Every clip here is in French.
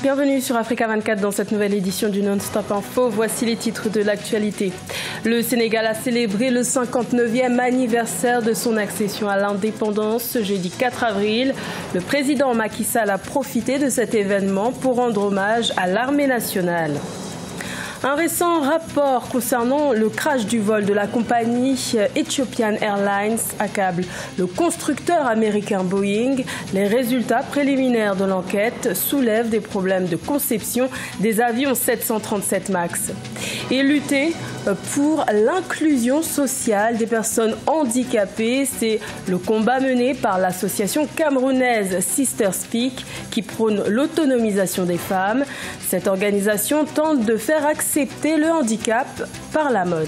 Bienvenue sur Africa 24 dans cette nouvelle édition du Non-Stop Info. Voici les titres de l'actualité. Le Sénégal a célébré le 59e anniversaire de son accession à l'indépendance ce jeudi 4 avril. Le président Macky Sall a profité de cet événement pour rendre hommage à l'armée nationale. Un récent rapport concernant le crash du vol de la compagnie Ethiopian Airlines accable le constructeur américain Boeing. Les résultats préliminaires de l'enquête soulèvent des problèmes de conception des avions 737 MAX. Et lutter pour l'inclusion sociale des personnes handicapées, c'est le combat mené par l'association camerounaise Sister Speak qui prône l'autonomisation des femmes. Cette organisation tente de faire accepter le handicap par la mode.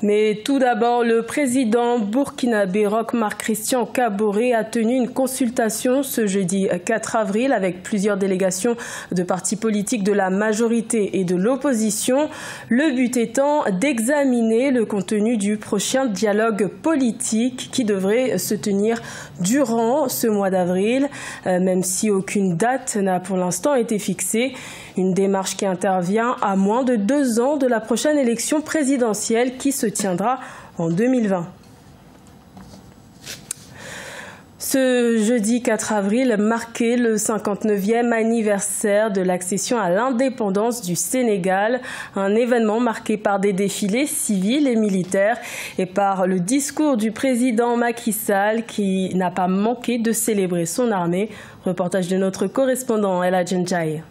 Mais tout d'abord, le président burkinabé Roch Marc Christian Kaboré a tenu une consultation ce jeudi 4 avril avec plusieurs délégations de partis politiques de la majorité et de l'opposition. Le but étant d'examiner le contenu du prochain dialogue politique qui devrait se tenir durant ce mois d'avril, même si aucune date n'a pour l'instant été fixée. Une démarche qui intervient à moins de 2 ans de la prochaine élection présidentielle qui se tiendra en 2020. Ce jeudi 4 avril marquait le 59e anniversaire de l'accession à l'indépendance du Sénégal, un événement marqué par des défilés civils et militaires et par le discours du président Macky Sall qui n'a pas manqué de célébrer son armée. Reportage de notre correspondant El Adjenjaï.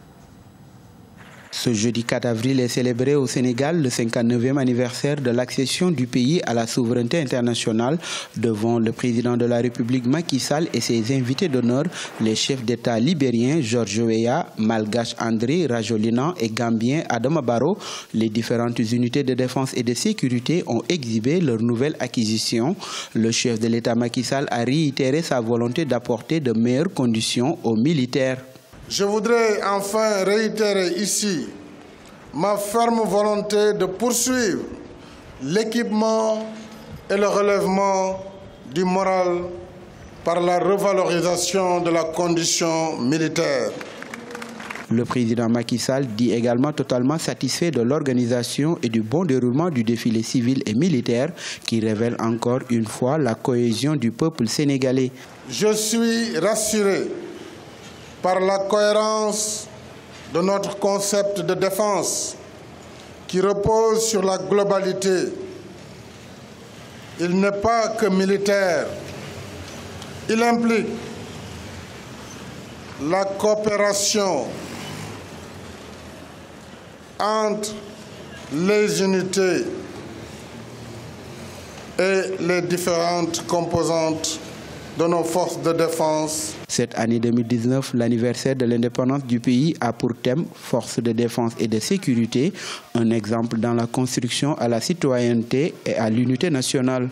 Ce jeudi 4 avril est célébré au Sénégal le 59e anniversaire de l'accession du pays à la souveraineté internationale devant le président de la République Macky Sall et ses invités d'honneur, les chefs d'État libériens Georges Weah, malgache André Rajoelina et gambien Adama Barrow. Les différentes unités de défense et de sécurité ont exhibé leur nouvelle acquisition. Le chef de l'État Macky Sall a réitéré sa volonté d'apporter de meilleures conditions aux militaires. Je voudrais enfin réitérer ici ma ferme volonté de poursuivre l'équipement et le relèvement du moral par la revalorisation de la condition militaire. Le président Macky Sall dit également totalement satisfait de l'organisation et du bon déroulement du défilé civil et militaire qui révèle encore une fois la cohésion du peuple sénégalais. Je suis rassuré par la cohérence de notre concept de défense qui repose sur la globalité. Il n'est pas que militaire, il implique la coopération entre les unités et les différentes composantes de nos forces de défense. Cette année 2019, l'anniversaire de l'indépendance du pays a pour thème force de défense et de sécurité, un exemple dans la construction à la citoyenneté et à l'unité nationale.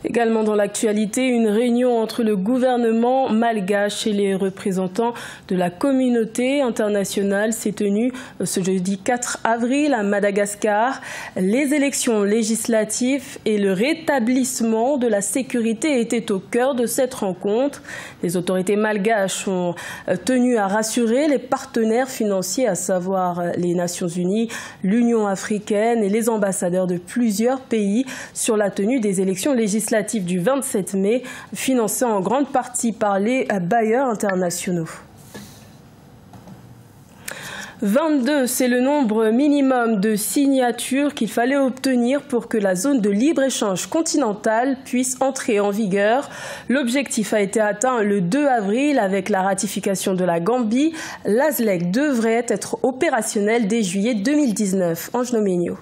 Également dans l'actualité, une réunion entre le gouvernement malgache et les représentants de la communauté internationale s'est tenue ce jeudi 4 avril à Madagascar. Les élections législatives et le rétablissement de la sécurité étaient au cœur de cette rencontre. Les autorités malgaches ont tenu à rassurer les partenaires financiers, à savoir les Nations Unies, l'Union africaine et les ambassadeurs de plusieurs pays sur la tenue des élections législatives du 27 mai, financé en grande partie par les bailleurs internationaux. 22, c'est le nombre minimum de signatures qu'il fallait obtenir pour que la zone de libre-échange continentale puisse entrer en vigueur. L'objectif a été atteint le 2 avril avec la ratification de la Gambie. L'ASLEC devrait être opérationnelle dès juillet 2019. Ange Noménio.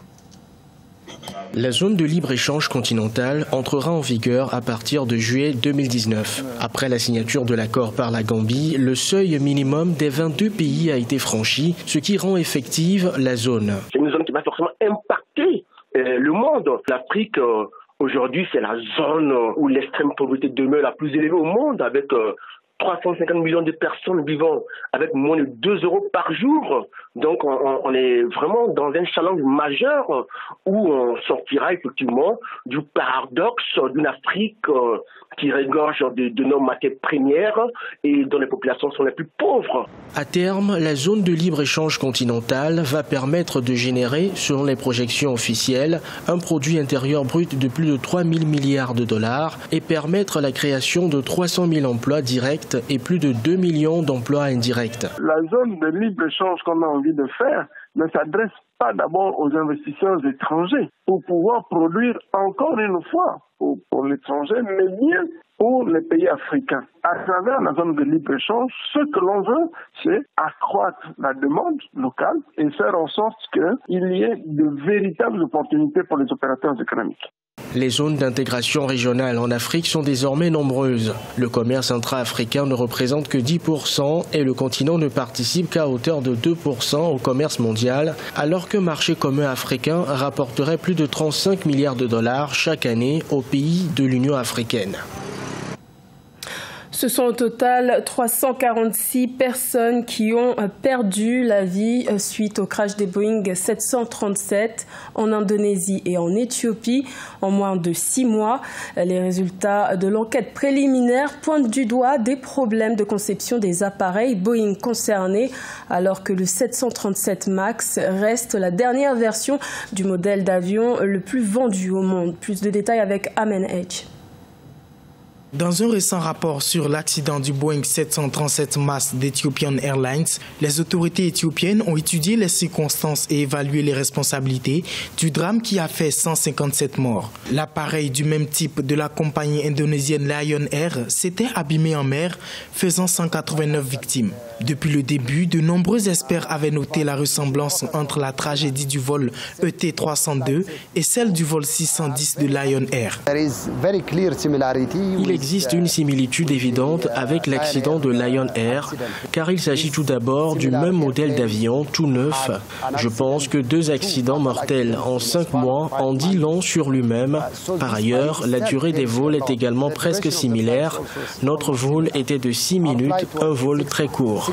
La zone de libre-échange continentale entrera en vigueur à partir de juillet 2019. Après la signature de l'accord par la Gambie, le seuil minimum des 22 pays a été franchi, ce qui rend effective la zone. C'est une zone qui va forcément impacter le monde. L'Afrique, aujourd'hui, c'est la zone où l'extrême pauvreté demeure la plus élevée au monde, avec 350 millions de personnes vivant avec moins de 2 € par jour. Donc on est vraiment dans un challenge majeur où on sortira effectivement du paradoxe d'une Afrique qui regorge de nos matières premières et dont les populations sont les plus pauvres. À terme, la zone de libre-échange continentale va permettre de générer, selon les projections officielles, un produit intérieur brut de plus de 3 000 milliards de dollars et permettre la création de 300 000 emplois directs et plus de 2 millions d'emplois indirects. La zone de libre-échange qu'on a envie de faire ne s'adresse pas d'abord aux investisseurs étrangers pour pouvoir produire encore une fois pour l'étranger, mais bien pour les pays africains. À travers la zone de libre-échange, ce que l'on veut, c'est accroître la demande locale et faire en sorte qu'il y ait de véritables opportunités pour les opérateurs économiques. Les zones d'intégration régionale en Afrique sont désormais nombreuses. Le commerce intra-africain ne représente que 10% et le continent ne participe qu'à hauteur de 2% au commerce mondial, alors qu'un marché commun africain rapporterait plus de 35 milliards de dollars chaque année aux pays de l'Union africaine. Ce sont au total 346 personnes qui ont perdu la vie suite au crash des Boeing 737 en Indonésie et en Éthiopie en moins de 6 mois. Les résultats de l'enquête préliminaire pointent du doigt des problèmes de conception des appareils Boeing concernés, alors que le 737 MAX reste la dernière version du modèle d'avion le plus vendu au monde. Plus de détails avec Amen Edge. Dans un récent rapport sur l'accident du Boeing 737 MAX d'Ethiopian Airlines, les autorités éthiopiennes ont étudié les circonstances et évalué les responsabilités du drame qui a fait 157 morts. L'appareil du même type de la compagnie indonésienne Lion Air s'était abîmé en mer, faisant 189 victimes. Depuis le début, de nombreux experts avaient noté la ressemblance entre la tragédie du vol ET-302 et celle du vol 610 de Lion Air. Il existe une similitude évidente avec l'accident de Lion Air, car il s'agit tout d'abord du même modèle d'avion tout neuf. Je pense que 2 accidents mortels en 5 mois en dit long sur lui-même. Par ailleurs, la durée des vols est également presque similaire. Notre vol était de 6 minutes, un vol très court.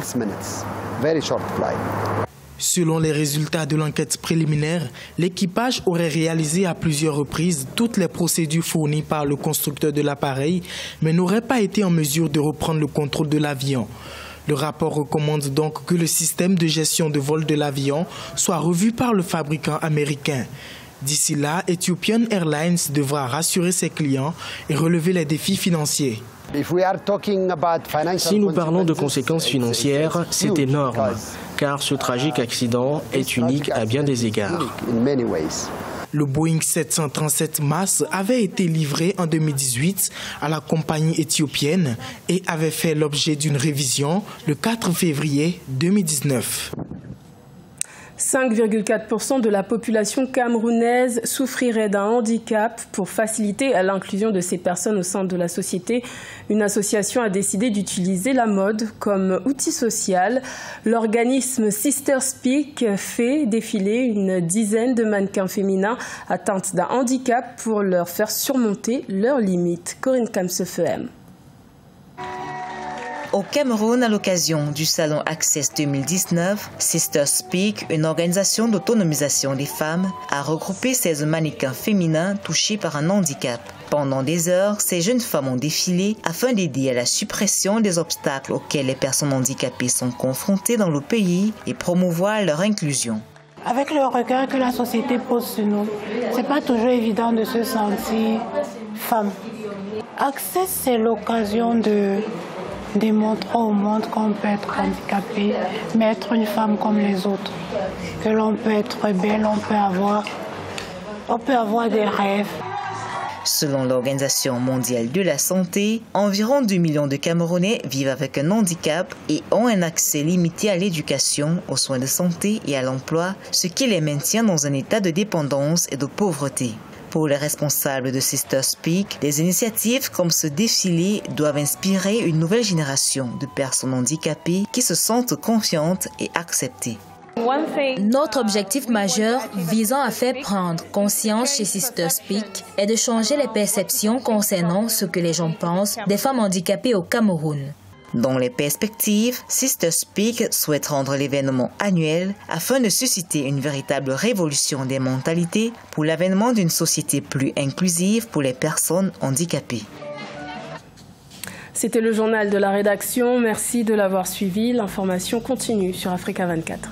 Selon les résultats de l'enquête préliminaire, l'équipage aurait réalisé à plusieurs reprises toutes les procédures fournies par le constructeur de l'appareil, mais n'aurait pas été en mesure de reprendre le contrôle de l'avion. Le rapport recommande donc que le système de gestion de vol de l'avion soit revu par le fabricant américain. D'ici là, Ethiopian Airlines devra rassurer ses clients et relever les défis financiers. Si nous parlons de conséquences financières, c'est énorme, car ce tragique accident est unique à bien des égards. Le Boeing 737 MAX avait été livré en 2018 à la compagnie éthiopienne et avait fait l'objet d'une révision le 4 février 2019. 5,4% de la population camerounaise souffrirait d'un handicap. Pour faciliter l'inclusion de ces personnes au sein de la société, une association a décidé d'utiliser la mode comme outil social. L'organisme Sister Speak fait défiler une dizaine de mannequins féminins atteintes d'un handicap pour leur faire surmonter leurs limites. Corinne Kamsefehem. Au Cameroun, à l'occasion du salon Access 2019, Sister Speak, une organisation d'autonomisation des femmes, a regroupé 16 mannequins féminins touchés par un handicap. Pendant des heures, ces jeunes femmes ont défilé afin d'aider à la suppression des obstacles auxquels les personnes handicapées sont confrontées dans le pays et promouvoir leur inclusion. Avec le regard que la société pose sur nous, c'est pas toujours évident de se sentir femme. Access, c'est l'occasion de démontrer au monde qu'on peut être handicapé, mais être une femme comme les autres. Que l'on peut être belle, on peut avoir des rêves. Selon l'Organisation mondiale de la santé, environ 2 millions de Camerounais vivent avec un handicap et ont un accès limité à l'éducation, aux soins de santé et à l'emploi, ce qui les maintient dans un état de dépendance et de pauvreté. Pour les responsables de Sister Speak, des initiatives comme ce défilé doivent inspirer une nouvelle génération de personnes handicapées qui se sentent confiantes et acceptées. Notre objectif majeur visant à faire prendre conscience chez Sister Speak est de changer les perceptions concernant ce que les gens pensent des femmes handicapées au Cameroun. Dans les perspectives, Sister Speak souhaite rendre l'événement annuel afin de susciter une véritable révolution des mentalités pour l'avènement d'une société plus inclusive pour les personnes handicapées. C'était le journal de la rédaction. Merci de l'avoir suivi. L'information continue sur Africa 24.